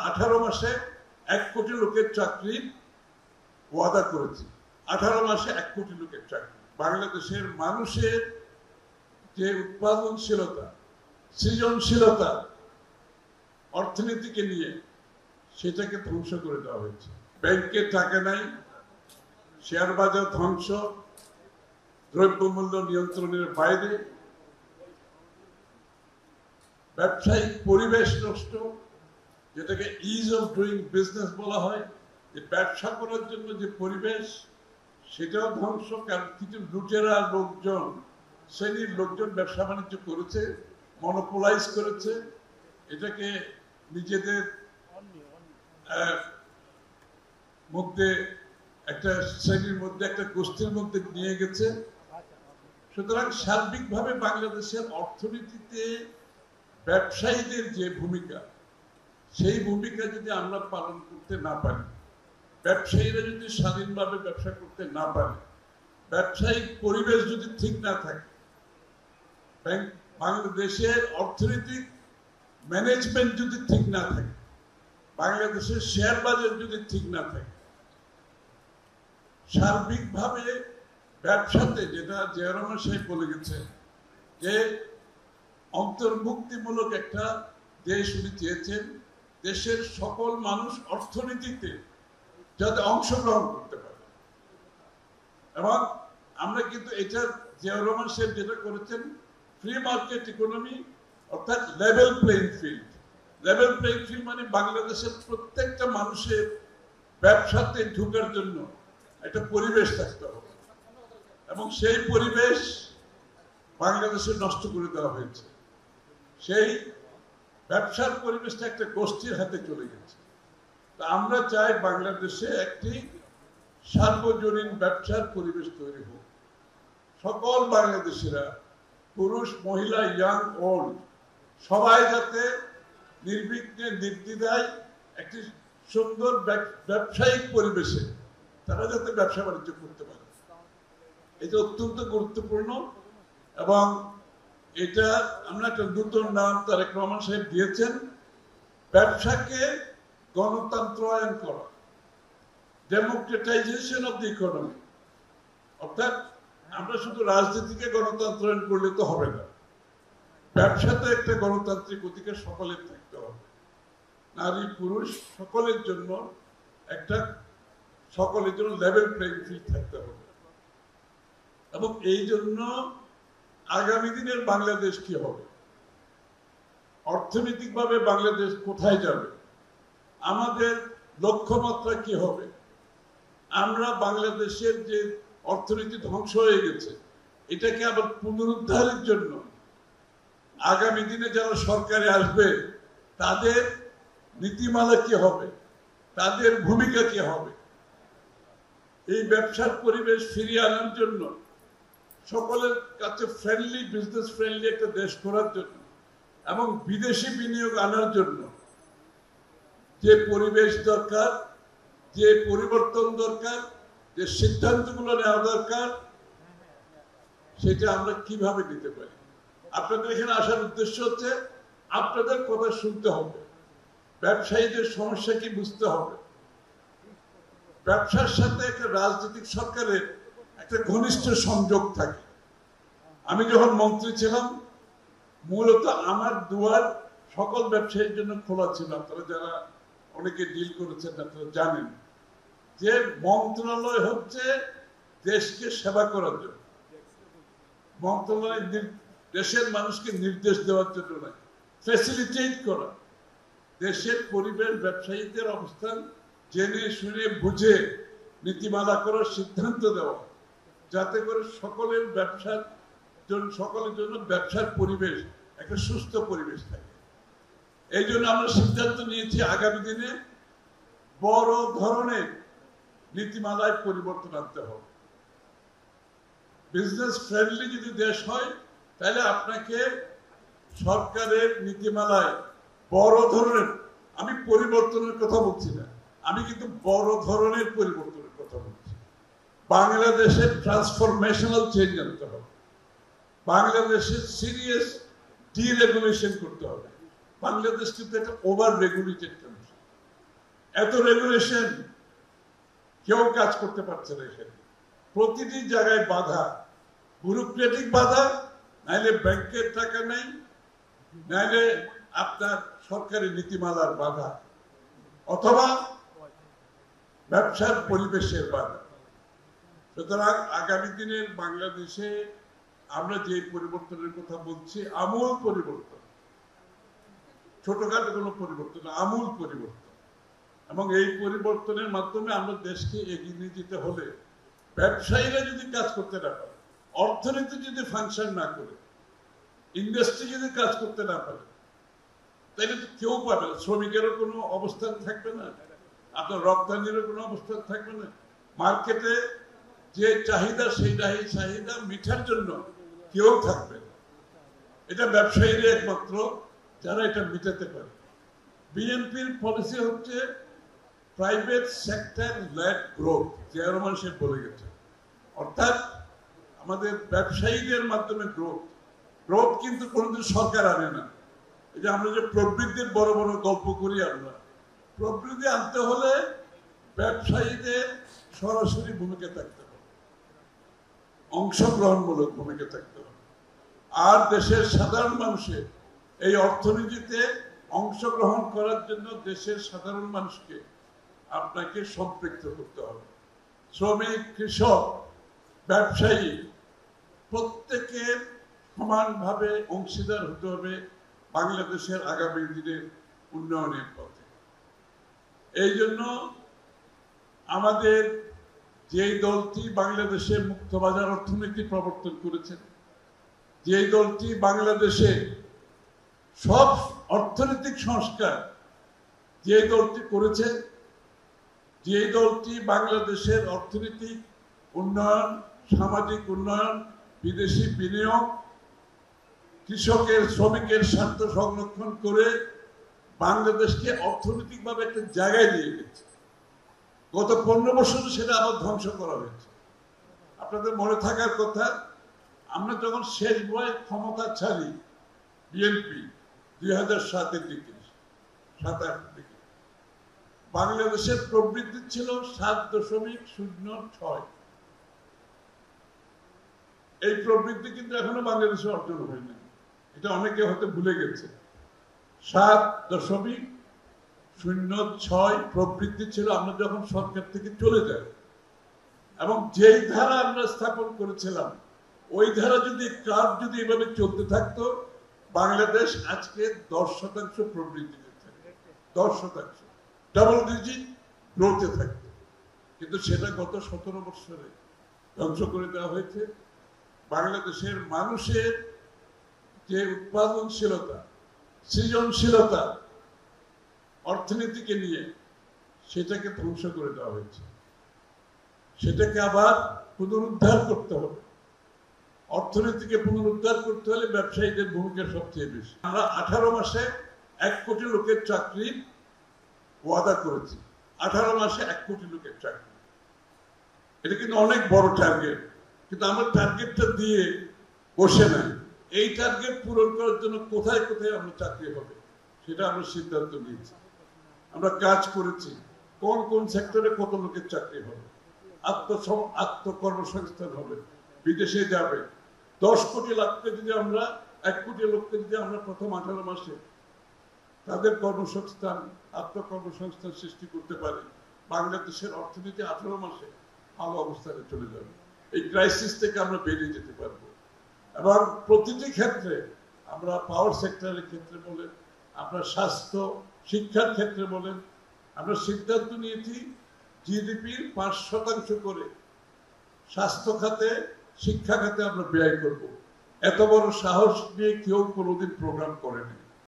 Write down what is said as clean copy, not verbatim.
18 মাসে 1 কোটি লোকের চাকরির ওয়াদা করেছি। 18 মাসে 1 কোটি লোকের চাকরি। বাংলাদেশের মানুষের যে উৎপাদনশীলতা, সৃজনশীলতা, অর্থনীতিকে নিয়ে সেটাকে ধ্বংস করে দেওয়া হয়েছে। ব্যাংকে টাকা নাই, শেয়ার বাজার ধ্বংস, দ্রব্যমূল্য নিয়ন্ত্রণের বাইরে, ব্যবসায়িক পরিবেশ নষ্ট, যেটাকে ইজ অফ ডুইং বিজনেস বলা হয়, যে ব্যবসা করার জন্য যে পরিবেশ সেটাও ধ্বংস। কারণ কিছু লুটেরা লোকজন, শ্রেণীর লোকজন ব্যবসা বাণিজ্য করেছে, মনোপোলাইজ করেছে, এটাকে নিজেদের মধ্যে একটা শ্রেণীর মধ্যে, একটা গোষ্ঠীর মধ্যে নিয়ে গেছে। সুতরাং সার্বিকভাবে বাংলাদেশের অর্থনীতিতে ব্যবসায়ীদের যে ভূমিকা, সেই ভূমিকা যদি আমরা পালন করতে না পারি, ব্যবসায়ীরা যদি স্বাধীনভাবে ব্যবসা করতে না পারে, ব্যবসায়িক পরিবেশ যদি ঠিক না থাকে, বাংলাদেশের অর্থনৈতিক ম্যানেজমেন্ট যদি ঠিক না থাকে, বাংলাদেশের শেয়ার বাজার যদি ঠিক না থাকে, সার্বিকভাবে ব্যবসাতে, যেটা জিয়া রহমান সাহেব বলে গেছে যে অন্তর্ভুক্তিমূলক একটা দেশ উনি চেয়েছেন, দেশের সকল মানুষ অর্থনীতিতে যাতে অংশগ্রহণ করতে পারে। এবং আমরা কিন্তু এটা জিয়া রহমান সাহেব যেটা করেছেন, ফ্রি মার্কেট ইকোনমি, অর্থাৎ level playing field. Level playing field মানে বাংলাদেশের প্রত্যেকটা মানুষের ব্যবসাতে ঢোকার জন্য একটা পরিবেশ থাকতে হবে, এবং সেই পরিবেশ বাংলাদেশে নষ্ট করে দেওয়া হয়েছে। সেই ব্যবসার পরিবেশটা একটা গোষ্ঠীর হাতে চলে গেছে। তা আমরা চাই বাংলাদেশে একটি সার্বজনীন ব্যবসার পরিবেশ তৈরি হোক। সকল বাংলাদেশিরা, পুরুষ, মহিলা, ইয়াং, ওল্ড, সবাই যাতে নির্বিঘ্নে, নির্দ্বিধায় একটি সুন্দর ব্যবসায়িক পরিবেশে তারা যাতে ব্যবসা বাণিজ্য করতে পারে, এটা অত্যন্ত গুরুত্বপূর্ণ। এবং এটা আমরা একটা নতুন নাম তারেক রহমান সাহেব দিয়েছেন, ব্যবসাকে গণতন্ত্রায়ন করা, ডেমোক্রেটাইজেশন অফ দি ইকোনমি। অর্থাৎ আমরা শুধু রাজনীতিকে গণতন্ত্রায়ন করলে তো হবে না, ব্যবসাতে একটা গণতান্ত্রিক অধিকার সকলের থাকতে হবে। নারী পুরুষ সকলের জন্য একটা, সকলের জন্য লেভেল প্লেইং ফিল্ড থাকতে হবে। এবং এই জন্য আগামী দিনের বাংলাদেশ কি হবে, অর্থনৈতিকভাবে বাংলাদেশ কোথায় যাবে, আমাদের লক্ষ্যমাত্রা কি হবে, আমরা বাংলাদেশের যে অর্থনীতি ধ্বংস হয়ে গেছে এটাকে আবার পুনরুদ্ধারের জন্য আগামী দিনে যারা সরকারে আসবে তাদের নীতিমালা কি হবে, তাদের ভূমিকা কি হবে, এই ব্যবসার পরিবেশ ফিরিয়ে আনার জন্য, সকলের কাছে ফ্রেন্ডলি, বিজনেস ফ্রেন্ডলি একটা দেশ করার জন্য, এবং বিদেশি বিনিয়োগ আনার জন্য যে পরিবেশ দরকার, যে পরিবর্তন দরকার, যে সিদ্ধান্তগুলো নেওয়া দরকার, সেটা আমরা কিভাবে নিতে পারি। আপনাদের এখানে আসার উদ্দেশ্য হচ্ছে আপনাদের কথা শুনতে হবে, ব্যবসায়ীদের সমস্যা কি বুঝতে হবে। ব্যবসার সাথে একটা রাজনৈতিক সরকারের একটা ঘনিষ্ঠ সংযোগ থাকে। আমি যখন মন্ত্রী ছিলাম, মূলত আমার দুয়ার সকল ব্যবসায়ীর জন্য খোলা ছিল। আপনারা যারা অনেকে ডিল করেছেন আপনারা জানেন যে মন্ত্রণালয় হচ্ছে দেশকে সেবা করার জন্য, মন্ত্রণালয় দেশের মানুষকে নির্দেশ দেওয়ার জন্য নয়, ফ্যাসিলিটেট করা, দেশের পরিবেশ, ব্যবসায়ীদের অবস্থান জেনে শুনে বুঝে নীতিমালা করার সিদ্ধান্ত দেওয়া, যাতে করে সকলের ব্যবসার জন্য, সকলের জন্য ব্যবসার পরিবেশ একটা সুস্থ পরিবেশ থাকে। এই জন্য আমরা সিদ্ধান্ত নিয়েছি আগামী দিনে বড় ধরনের নীতিমালায় পরিবর্তন আনতে হবে। বিজনেস ফ্রেন্ডলি যদি দেশ হয় তাহলে আপনাকে সরকারের নীতিমালায় বড় ধরনের, আমি পরিবর্তনের কথা বলছি না, আমি কিন্তু বড় ধরনের পরিবর্তনের কথা বলছি। বাংলাদেশের ট্রান্সফরমেশনাল চেঞ্জ আনতে হবে, বাংলাদেশের সিরিয়াস ডিরেগুলেশন করতে হবে। বাংলাদেশ কিন্তু একটা ওভার রেগুলেটেড কান্ট্রি, এত রেগুলেশন, কেউ কাজ করতে পারছে না এখানে। প্রতিটি জায়গায় বাধা, ব্যুরোক্রেটিক বাধা, নাইলে ব্যাংকের টাকা নেই, নাইলে আপনার সরকারি নীতিমালার বাধা, অথবা ব্যবসার পরিবেশের বাধা। সুতরাং আগামী দিনের বাংলাদেশে আমরা যে পরিবর্তনের কথা বলছি, আমূল পরিবর্তন, ছোটখাটো কোনো পরিবর্তন, আমূল পরিবর্তন। এবং এই পরিবর্তনের মাধ্যমে আমরা দেশকে এগিয়ে নিয়ে যেতে হলে ব্যবসায়ীরা যদি কাজ করতে না পারে, অর্থনীতি যদি ফাংশন না করে, ইন্ডাস্ট্রি যদি কাজ করতে না পারে, তাহলে তো কেউ পাবে না। শ্রমিকেরও কোনো অবস্থান থাকবে না, আপনার রপ্তানিরও কোনো অবস্থান থাকবে না। মার্কেটে যে চাহিদা, সেই চাহিদা মিটার জন্য কেউ থাকবে না। এটা ব্যবসায়ীরা একমাত্র যারা এটা মিটাতে পারে। বিএনপির পলিসি হচ্ছে private sector led growth, Zia Rahman সাহেব বলে গেছে। অর্থাৎ আমাদের ব্যবসায়ীদের মাধ্যমে গ্রোথ কিন্তু কোনোদিন সরকার আনে না। এই যে আমরা যে প্রবৃদ্ধির বড় বড় গল্প করি, আমরা প্রবৃদ্ধি আনতে হলে ব্যবসায়ীদের সরাসরি ভূমিকা থাকতে হবে, অংশগ্রহণমূলক ভূমিকা থাকতে হবে। আর দেশের সাধারণ মানুষের এই অর্থনীতিতে অংশগ্রহণ করার জন্য দেশের সাধারণ মানুষকে আপনাকে সম্পৃক্ত করতে হবে। শ্রমিক, কৃষক, ব্যবসায়ী প্রত্যেকের সমানভাবে অংশীদার হতে হবে বাংলাদেশের আগামী দিনের উন্নয়নের পথে। এই জন্য আমাদের যেই দলটি বাংলাদেশে মুক্তবাজার অর্থনীতি প্রবর্তন করেছে, যেই দলটি বাংলাদেশে সব অর্থনৈতিক সংস্কার যে দলটি করেছে, যে দলটি বাংলাদেশের অর্থনৈতিক উন্নয়ন, সামাজিক উন্নয়ন, বিদেশি বিনিয়োগ, কৃষকের, শ্রমিকের স্বার্থ সংরক্ষণ করে বাংলাদেশকে অর্থনৈতিকভাবে একটা জায়গায় নিয়ে গেছে। গত 15 বছরে সেটা আবার ধ্বংস করা হয়েছে। আপনাদের মনে থাকার কথা, আমরা যখন শেষ বয়ে ক্ষমতা ছাড়ি বিএনপি 2007-এর দিকে, 7-8 দিকে, বাংলাদেশের প্রবৃদ্ধি ছিল 7.06। এই প্রবৃদ্ধি কিন্তু এখনো বাংলাদেশে অর্জন হয়নি, এটা অনেকে হয়তো ভুলে গেছে। 7.06 প্রবৃদ্ধি ছিল আমরা যখন সরকার থেকে চলে যাই। এবং যেই ধারা আমরা স্থাপন করেছিলাম, ওই ধারা যদি যদি এভাবে চলতে থাকতো, বাংলাদেশ আজকে 10% প্রবৃদ্ধিতে থাকবে, 10% ডাবল ডিজিট গ্রোথে থাকবে। কিন্তু সেটা গত 17 বছরে ধ্বংস করে দেওয়া হয়েছে। বাংলাদেশের মানুষের যে উৎপাদনশীলতা, সৃজনশীলতা অর্থনীতিকে নিয়ে, সেটাকে ধ্বংস করে দেওয়া হয়েছে। সেটাকে আবার পুনরুদ্ধার করতে হবে। অর্থনীতিকে পুনরুদ্ধার করতে হলে ব্যবসায়ীদের ভূমিকা সবচেয়ে বেশি। আমরা 18 মাসে 1 কোটি লোকের চাকরির ওয়াদা করেছি। 18 মাসে 1 কোটি লোকের চাকরি, এটা কিন্তু অনেক বড় টার্গেট। কিন্তু আমরা টার্গেটটা দিয়ে বসে নাই। এই টার্গেট পূরণ করার জন্য কোথায় কোথায় আমরা চাকরি হবে সেটা আমরা সিদ্ধান্ত নিয়েছি। আমরা কাজ করেছি কোন কোন সেক্টরে কত লোকের চাকরি হবে, আত্মকর্মসংস্থান হবে, বিদেশে যাবে। 10 কোটি লোককে যদি আমরা 1 কোটি লোককে যদি আমরা প্রথম 18 মাসে তাদের কর্মসংস্থান, আত্মকর্মসংস্থান সৃষ্টি করতে পারি, বাংলাদেশের অর্থনীতি 18 মাসে ভালো অবস্থানে চলে যাবে। এই ক্রাইসিস থেকে আমরা বেরিয়ে যেতে পারবো। এবং প্রতিটি ক্ষেত্রে, আমরা পাওয়ার সেক্টরের ক্ষেত্রে বলেন, আমরা স্বাস্থ্য, শিক্ষার ক্ষেত্রে বলেন, আমরা সিদ্ধান্ত নিয়েছি জিডিপির 5% করে স্বাস্থ্য খাতে, শিক্ষা খাতে আমরা ব্যয় করব। এত বড় সাহস নিয়ে কেউ কোনোদিন প্রোগ্রাম করেনি।